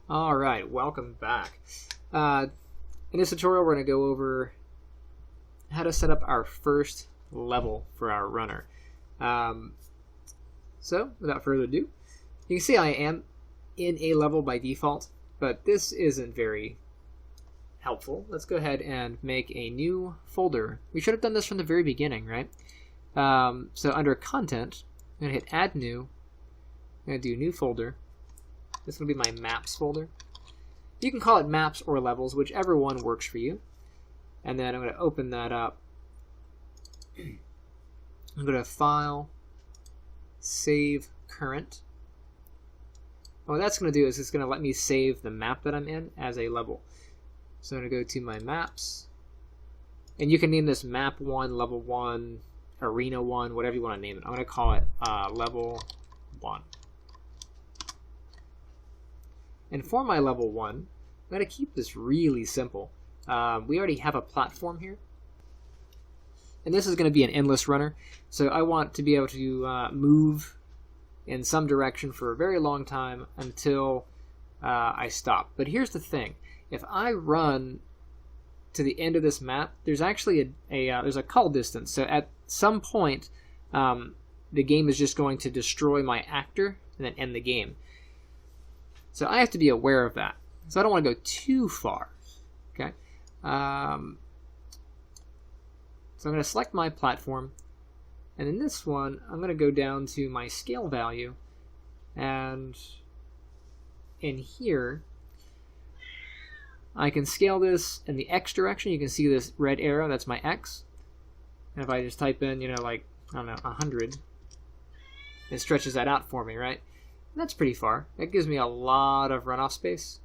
Alright, welcome back. In this tutorial we're going to go over how to set up our first level for our runner. So, without further ado, you can see I am in a level by default, but this isn't very helpful. Let's go ahead and make a new folder. We should have done this from the very beginning, right? So under Content, I'm going to hit Add New. I'm going to do New Folder. This is going to be my Maps folder. You can call it Maps or Levels, whichever one works for you. And then I'm going to open that up. I'm going to File, Save Current. And what that's going to do is it's going to let me save the map that I'm in as a level. So I'm going to go to my Maps. And you can name this Map 1, Level 1, Arena 1, whatever you want to name it. I'm going to call it Level 1. And for my level 1, I'm going to keep this really simple. We already have a platform here. And this is going to be an endless runner. So I want to be able to move in some direction for a very long time until I stop. But here's the thing. If I run to the end of this map, there's actually there's a call distance. So at some point, the game is just going to destroy my actor and then end the game. So I have to be aware of that. So I don't want to go too far. Okay. So I'm going to select my platform, and in this one, I'm going to go down to my scale value, and in here, I can scale this in the X direction. You can see this red arrow, that's my X. And if I just type in, like, I don't know, 100, it stretches that out for me, right? That's pretty far. That gives me a lot of runoff space.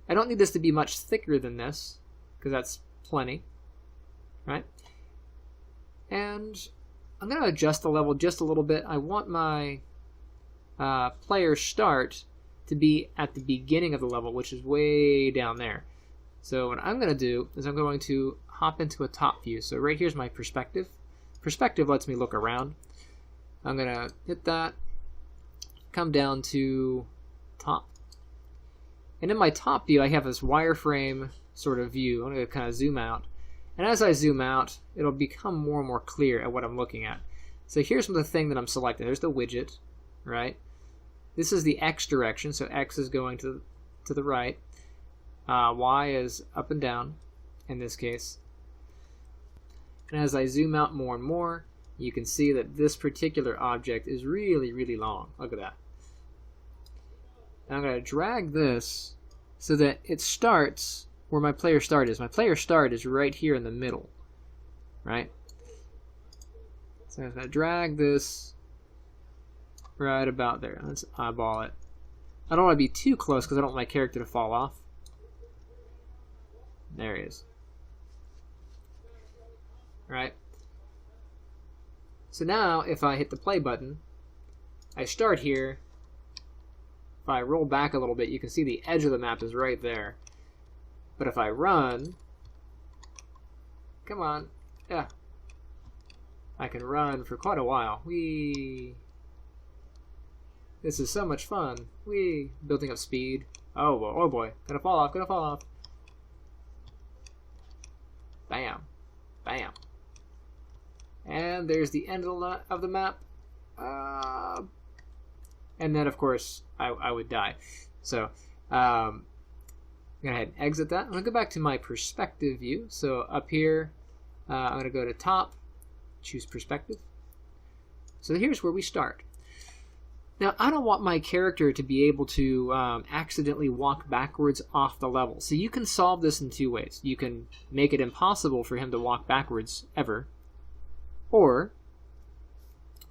I don't need this to be much thicker than this, because that's plenty, right? And I'm going to adjust the level just a little bit. I want my player start to be at the beginning of the level, which is way down there. So what I'm going to do is I'm going to hop into a top view. So right here's my perspective. Perspective lets me look around. I'm going to hit that, come down to top. And in my top view, I have this wireframe sort of view. I'm going to kind of zoom out. And as I zoom out, it'll become more and more clear at what I'm looking at. So here's the thing that I'm selecting. There's the widget, right? This is the X direction, so X is going to the right. Y is up and down, in this case. And as I zoom out more and more, you can see that this particular object is really, really long. Look at that. And I'm going to drag this so that it starts where my player start is. My player start is right here in the middle, right? So I'm going to drag this right about there. Let's eyeball it. I don't want to be too close because I don't want my character to fall off. There he is. Right? So now, if I hit the play button, I start here. If I roll back a little bit, you can see the edge of the map is right there. But if I run, come on, yeah, I can run for quite a while. Whee! This is so much fun. Whee! Building up speed. Oh boy, gonna fall off, gonna fall off. Bam, bam. And there's the end of the map. And then, of course, I would die. So, I'm going to go ahead and exit that. I'm going to go back to my perspective view. So up here, I'm going to go to top, choose perspective. So here's where we start. Now, I don't want my character to be able to accidentally walk backwards off the level. So you can solve this in two ways. You can make it impossible for him to walk backwards ever. Or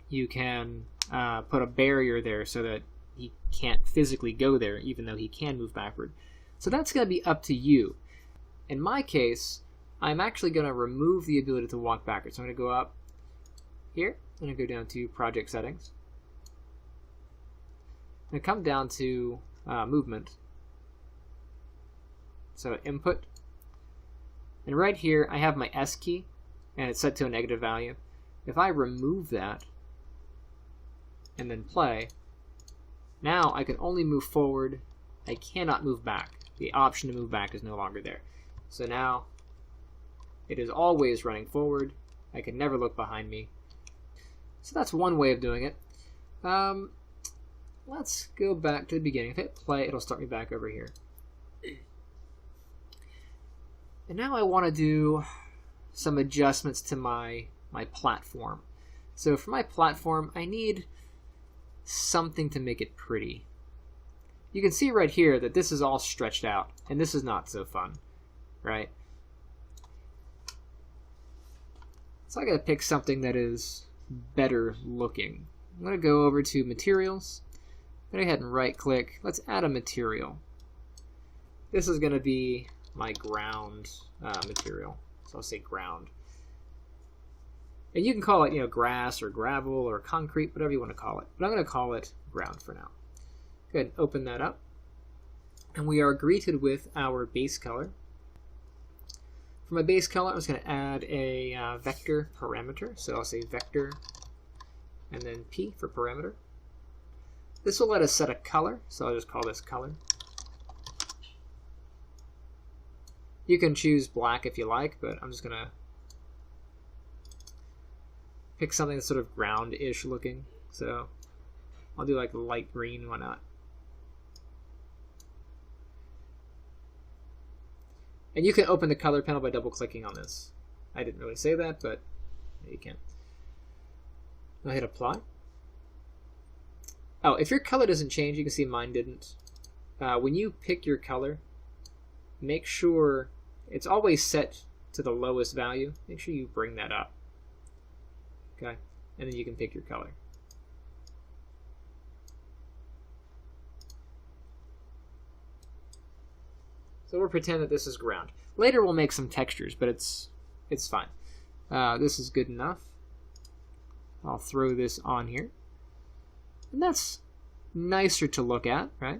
you can put a barrier there so that he can't physically go there, even though he can move backward. So that's going to be up to you. In my case, I'm actually going to remove the ability to walk backwards. So I'm going to go up here. I'm going to go down to Project Settings. I'm going to come down to Movement. So Input. And right here, I have my S key, and it's set to a negative value. If I remove that, and then play, Now I can only move forward. I cannot move back. The option to move back is no longer there. So now it is always running forward. I can never look behind me. So that's one way of doing it. Let's go back to the beginning. If I hit play, it'll start me back over here. And now I want to do some adjustments to my platform. So for my platform, I need something to make it pretty. You can see right here that this is all stretched out, and this is not so fun, right? So I gotta pick something that is better looking. I'm gonna go over to materials. Go ahead and right click. Let's add a material. This is gonna be my ground material. So I'll say ground. And you can call it, grass or gravel or concrete, whatever you want to call it. But I'm going to call it ground for now. Go ahead and open that up. And we are greeted with our base color. For my base color, I'm just going to add a vector parameter. So I'll say vector and then P for parameter. This will let us set a color. So I'll just call this color. You can choose black if you like, but I'm just going to pick something that's sort of ground-ish looking. So I'll do like light green, why not? And you can open the color panel by double-clicking on this. I didn't really say that, but you can. I'll hit apply. Oh, if your color doesn't change, you can see mine didn't. When you pick your color, make sure it's always set to the lowest value. Make sure you bring that up. Okay, and then you can pick your color. So we'll pretend that this is ground. Later we'll make some textures, but it's fine. This is good enough. I'll throw this on here. And that's nicer to look at, right?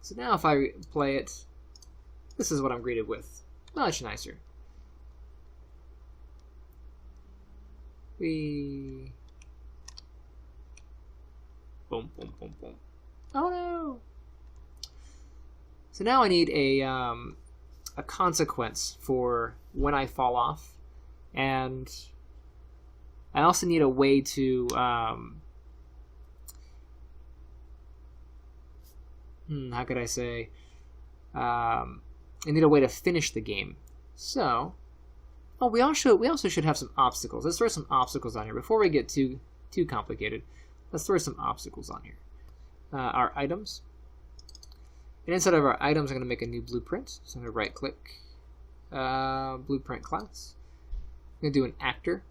So now if I play it, this is what I'm greeted with. Much nicer. Boom, boom, boom, boom. Oh no! So now I need a consequence for when I fall off, and I also need a way to how could I say? I need a way to finish the game. So, we also should have some obstacles. Let's throw some obstacles on here before we get too complicated. Let's throw some obstacles on here. Our items, and inside of our items, I'm going to make a new blueprint. So I'm going to right-click, blueprint class. I'm going to do an actor.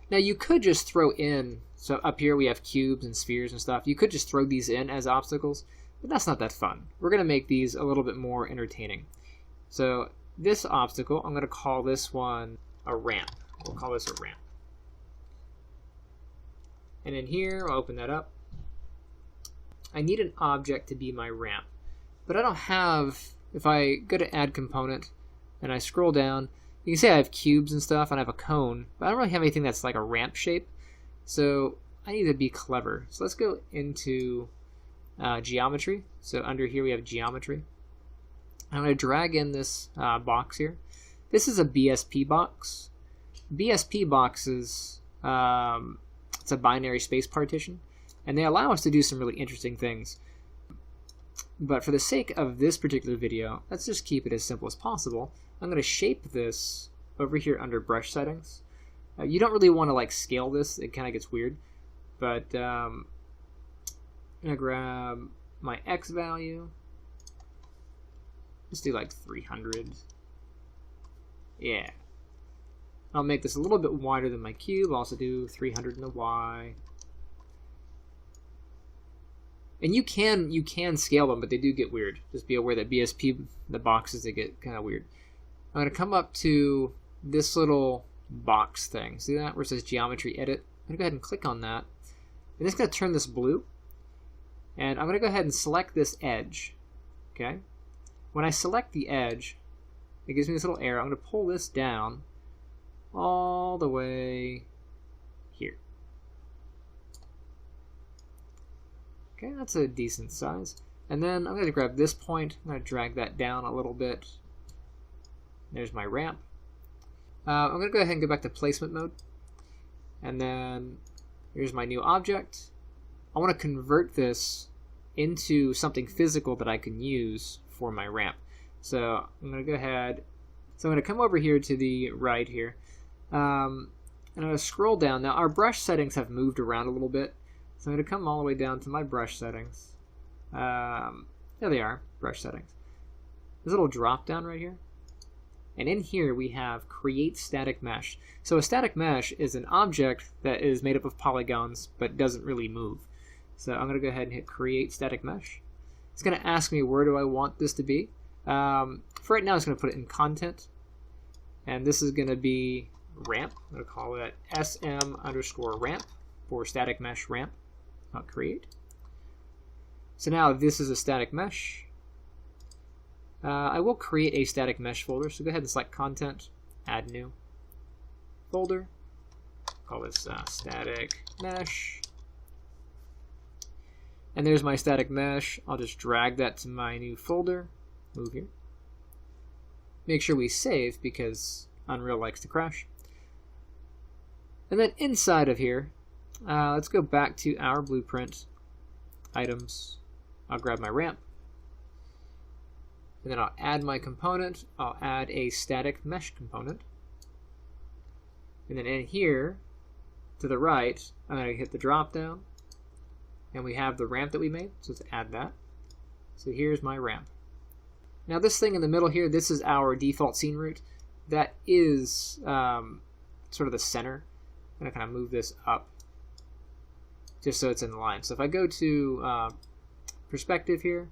Now you could just throw in. So up here we have cubes and spheres and stuff. You could just throw these in as obstacles. But that's not that fun. We're going to make these a little bit more entertaining. So this obstacle, I'm going to call this one a ramp. We'll call this a ramp. And in here, I'll open that up. I need an object to be my ramp. But I don't have, if I go to add component and I scroll down, you can see I have cubes and stuff and I have a cone. But I don't really have anything that's like a ramp shape. So I need to be clever. So let's go into geometry. So under here we have geometry. I'm going to drag in this box here. This is a BSP box. BSP boxes, it's a binary space partition, and they allow us to do some really interesting things. But for the sake of this particular video, let's just keep it as simple as possible. I'm going to shape this over here under brush settings. You don't really want to like scale this, it kind of gets weird. But I'm going to grab my X value. Let's do like 300. Yeah. I'll make this a little bit wider than my cube. I'll also do 300 in the Y. And you can scale them, but they do get weird. Just be aware that BSP, the boxes, they get kind of weird. I'm going to come up to this little box thing. See that? Where it says Geometry Edit. I'm going to go ahead and click on that. And it's going to turn this blue. And I'm going to go ahead and select this edge. Okay? When I select the edge, it gives me this little arrow. I'm going to pull this down all the way here. Okay, that's a decent size. And then I'm going to grab this point. I'm going to drag that down a little bit. There's my ramp. I'm going to go ahead and go back to placement mode. And then here's my new object. I want to convert this into something physical that I can use for my ramp. So I'm going to go ahead. So I'm going to come over here to the right here. And I'm going to scroll down. Now our brush settings have moved around a little bit. So I'm going to come all the way down to my brush settings. There they are, brush settings. There's a little drop down right here. And in here we have create static mesh. So a static mesh is an object that is made up of polygons but doesn't really move. So I'm going to go ahead and hit create static mesh. It's going to ask me where do I want this to be. For right now it's going to put it in content. And this is going to be ramp. I'm going to call it sm_ramp for static mesh ramp. Not create. So now this is a static mesh. I will create a static mesh folder. So go ahead and select content, add new folder. Call this static mesh. And there's my static mesh. I'll just drag that to my new folder. Move here. Make sure we save because Unreal likes to crash. And then inside of here, let's go back to our blueprint, items. I'll grab my ramp. And then I'll add my component. I'll add a static mesh component. And then in here, to the right, I'm going to hit the drop down. And we have the ramp that we made, so let's add that. So here's my ramp. Now this thing in the middle here, this is our default scene route. That is sort of the center. I'm going to kind of move this up just so it's in line. So if I go to perspective here,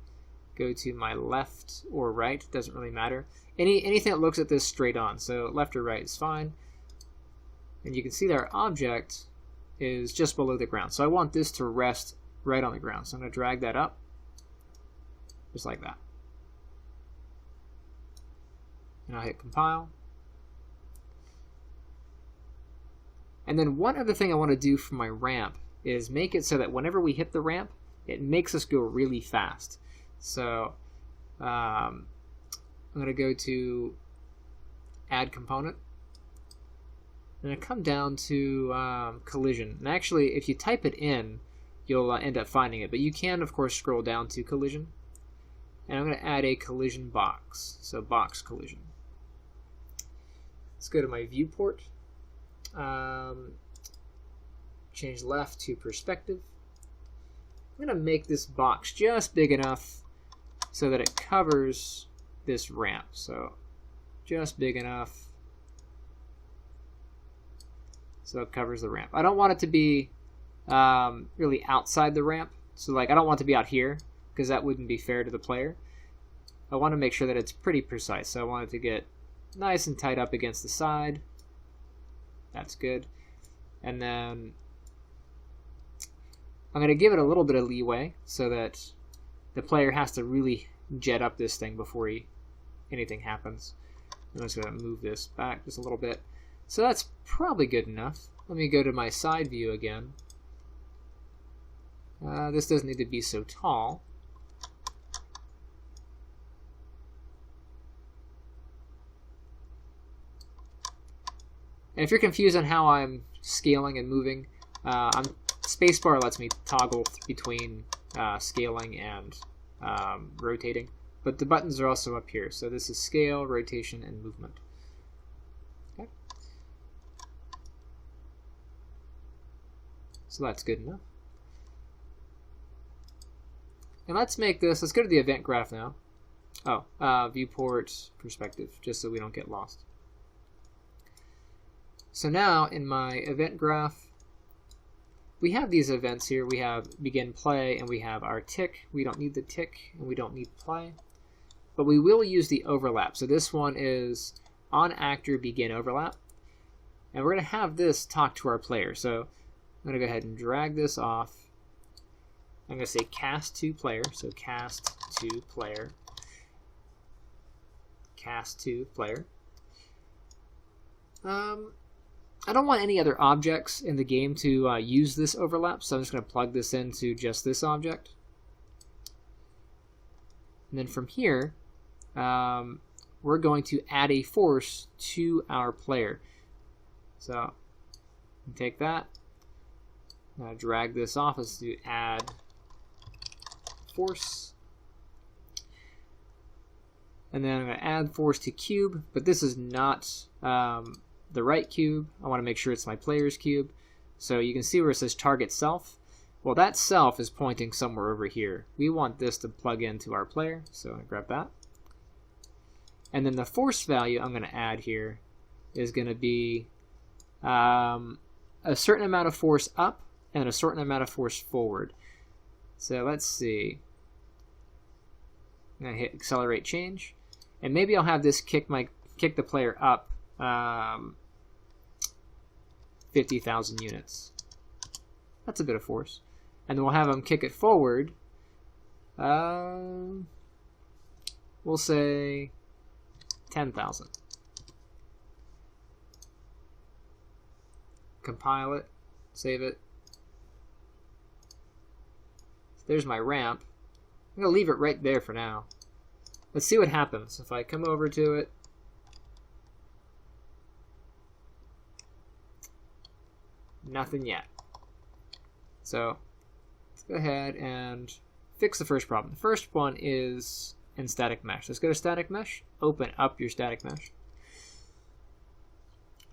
go to my left or right, doesn't really matter. Anything that looks at this straight on, so left or right is fine. And you can see that our object is just below the ground. So I want this to rest right on the ground. So I'm going to drag that up, just like that. And I'll hit compile. And then one other thing I want to do for my ramp is make it so that whenever we hit the ramp, it makes us go really fast. So I'm going to go to add component. And I come down to collision. And actually, if you type it in, you'll end up finding it. But you can, of course, scroll down to collision. And I'm going to add a collision box. So box collision. Let's go to my viewport. Change left to perspective. I'm going to make this box just big enough so that it covers this ramp. So just big enough so it covers the ramp. I don't want it to be really outside the ramp. So like I don't want it to be out here because that wouldn't be fair to the player. I want to make sure that it's pretty precise. So I want it to get nice and tight up against the side. That's good. And then I'm going to give it a little bit of leeway so that the player has to really jet up this thing before anything happens. I'm just going to move this back just a little bit. So that's probably good enough. Let me go to my side view again. This doesn't need to be so tall. And if you're confused on how I'm scaling and moving, spacebar lets me toggle between scaling and rotating. But the buttons are also up here. So this is scale, rotation, and movement. Okay. So that's good enough. And let's make this, let's go to the event graph now. Oh, viewport perspective, just so we don't get lost. So now in my event graph, we have these events here. We have begin play and we have our tick. We don't need the tick and we don't need play. But we will use the overlap. So this one is on actor begin overlap. And we're going to have this talk to our player. So I'm going to go ahead and drag this off. I'm going to say cast to player. So cast to player. Cast to player. I don't want any other objects in the game to use this overlap, so I'm just going to plug this into just this object. And then from here, we're going to add a force to our player. So take that, drag this off as to add force. And then I'm going to add force to cube, but this is not the right cube. I want to make sure it's my player's cube. So you can see where it says target self. Well, that self is pointing somewhere over here. We want this to plug into our player, so I grab that. And then the force value I'm going to add here is going to be a certain amount of force up and a certain amount of force forward. So let's see. I'm going to hit accelerate change, and maybe I'll have this kick the player up 50,000 units. That's a bit of force. And then we'll have him kick it forward. We'll say 10,000. Compile it, save it. So there's my ramp. I'm going to leave it right there for now. Let's see what happens if I come over to it. Nothing yet. So let's go ahead and fix the first problem. The first one is in static mesh. Let's go to static mesh, open up your static mesh.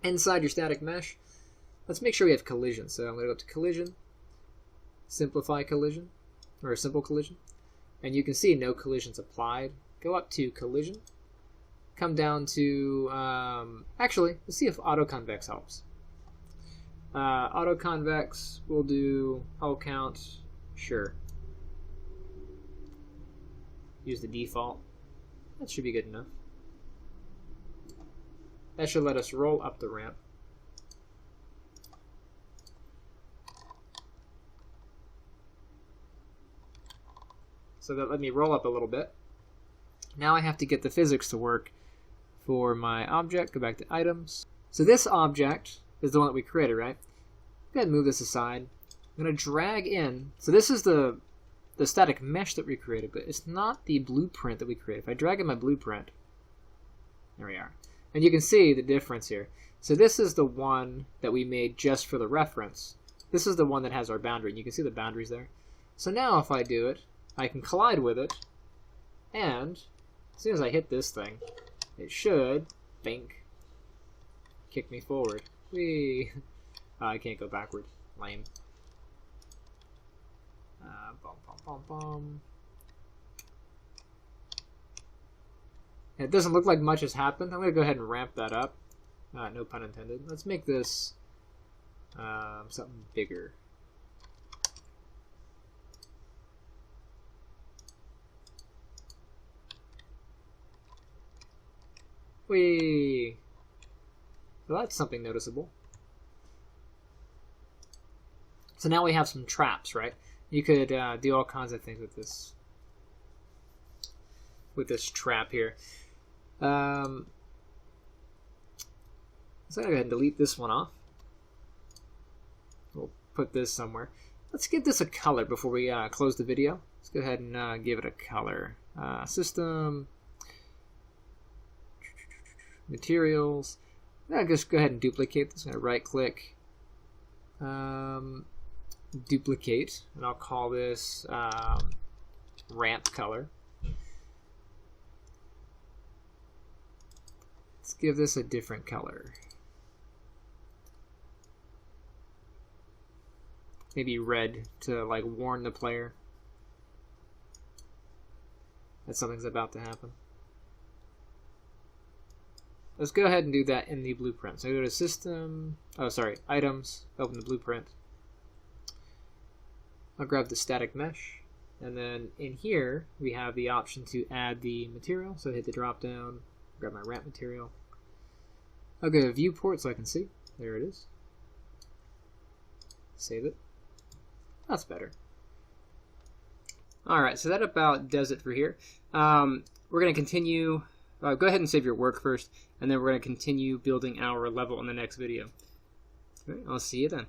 Inside your static mesh, let's make sure we have collision. So I'm going to go up to collision, simplify collision, or a simple collision. And you can see no collisions applied. Go up to collision, come down to, actually, let's see if auto convex helps. Auto convex, we'll do hull count, sure. Use the default. That should be good enough. That should let us roll up the ramp. So that let me roll up a little bit. Now I have to get the physics to work for my object. Go back to items. So this object is the one that we created, right? Go ahead and move this aside. I'm going to drag in. So this is the static mesh that we created, but it's not the blueprint that we created. If I drag in my blueprint, there we are. And you can see the difference here. So this is the one that we made just for the reference. This is the one that has our boundary, and you can see the boundaries there. So now if I do it, I can collide with it, and as soon as I hit this thing, it should, bink, kick me forward. Whee! I can't go backward. Lame. Bum, bum, bum, bum. It doesn't look like much has happened. I'm going to go ahead and ramp that up. No pun intended. Let's make this something bigger. Whee! Well, that's something noticeable. So now we have some traps, right? You could do all kinds of things with this trap here. So I'm going to go ahead and delete this one off. We'll put this somewhere. Let's give this a color before we close the video. Let's go ahead and give it a color. System, materials. I'm going to just go ahead and duplicate this. I'm going to right click, duplicate, and I'll call this ramp color. Let's give this a different color. Maybe red to like warn the player that something's about to happen. Let's go ahead and do that in the blueprint. So go to system, items, open the blueprint. I'll grab the static mesh, and then in here we have the option to add the material. So hit the drop down, grab my ramp material. I'll go to viewport so I can see. There it is. Save it. That's better. Alright, so that about does it for here. We're going to continue. Go ahead and save your work first, and then we're going to continue building our level in the next video. All right, I'll see you then.